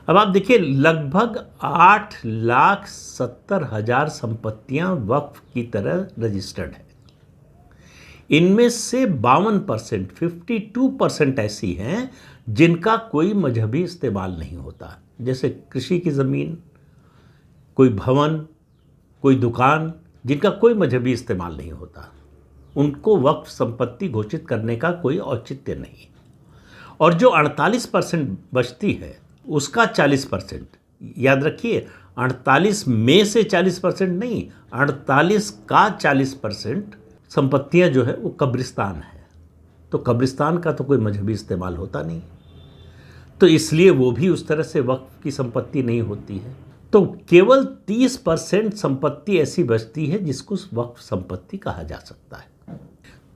अब आप देखिए, लगभग 8,70,000 संपत्तियां वक्फ की तरह रजिस्टर्ड है। इनमें से 52%, 52% ऐसी हैं जिनका कोई मजहबी इस्तेमाल नहीं होता, जैसे कृषि की ज़मीन, कोई भवन, कोई दुकान, जिनका कोई मजहबी इस्तेमाल नहीं होता, उनको वक्फ संपत्ति घोषित करने का कोई औचित्य नहीं। और जो 48% बचती है उसका 40%, याद रखिए 48 में से 40% नहीं, 48 का 40% संपत्तियां जो है वो कब्रिस्तान है। तो कब्रिस्तान का तो कोई मजहबी इस्तेमाल होता नहीं, तो इसलिए वो भी उस तरह से वक्फ की संपत्ति नहीं होती है। तो केवल 30% संपत्ति ऐसी बचती है जिसको वक्फ संपत्ति कहा जा सकता है।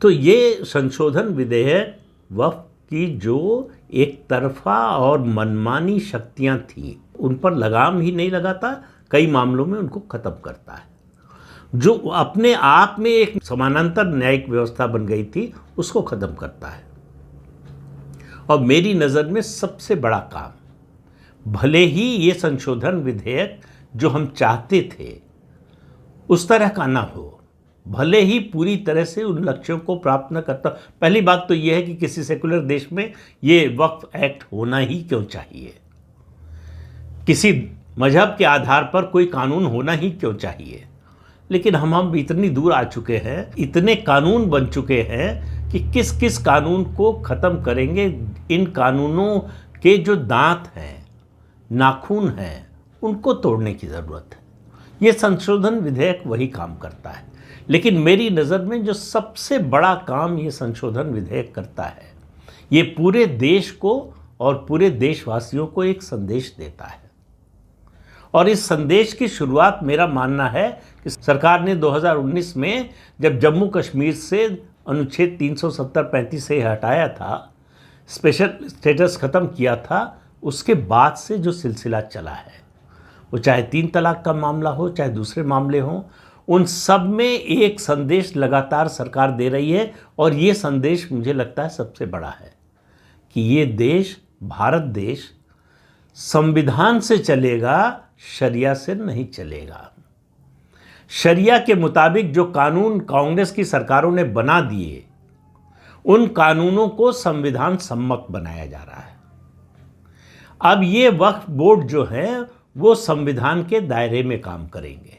तो ये संशोधन विधेयक वक्फ की जो एक तरफा और मनमानी शक्तियां थी उन पर लगाम ही नहीं लगाता, कई मामलों में उनको खत्म करता है। जो अपने आप में एक समानांतर न्यायिक व्यवस्था बन गई थी उसको खत्म करता है। और मेरी नज़र में सबसे बड़ा काम, भले ही ये संशोधन विधेयक जो हम चाहते थे उस तरह का ना हो, भले ही पूरी तरह से उन लक्ष्यों को प्राप्त न करता। पहली बात तो यह है कि किसी सेकुलर देश में ये वक्फ एक्ट होना ही क्यों चाहिए, किसी मजहब के आधार पर कोई कानून होना ही क्यों चाहिए। लेकिन हम इतनी दूर आ चुके हैं, इतने कानून बन चुके हैं कि किस किस कानून को ख़त्म करेंगे। इन कानूनों के जो दांत हैं, नाखून हैं, उनको तोड़ने की ज़रूरत है। ये संशोधन विधेयक वही काम करता है। लेकिन मेरी नज़र में जो सबसे बड़ा काम ये संशोधन विधेयक करता है, ये पूरे देश को और पूरे देशवासियों को एक संदेश देता है। और इस संदेश की शुरुआत, मेरा मानना है कि सरकार ने 2019 में जब जम्मू कश्मीर से अनुच्छेद 370-35 से हटाया था, स्पेशल स्टेटस ख़त्म किया था, उसके बाद से जो सिलसिला चला है, वो चाहे 3 तलाक का मामला हो, चाहे दूसरे मामले हों, उन सब में एक संदेश लगातार सरकार दे रही है। और ये संदेश मुझे लगता है सबसे बड़ा है कि ये देश, भारत देश, संविधान से चलेगा, शरिया से नहीं चलेगा। शरिया के मुताबिक जो कानून कांग्रेस की सरकारों ने बना दिए, उन कानूनों को संविधान सम्मत बनाया जा रहा है। अब ये वक्फ बोर्ड जो है वो संविधान के दायरे में काम करेंगे।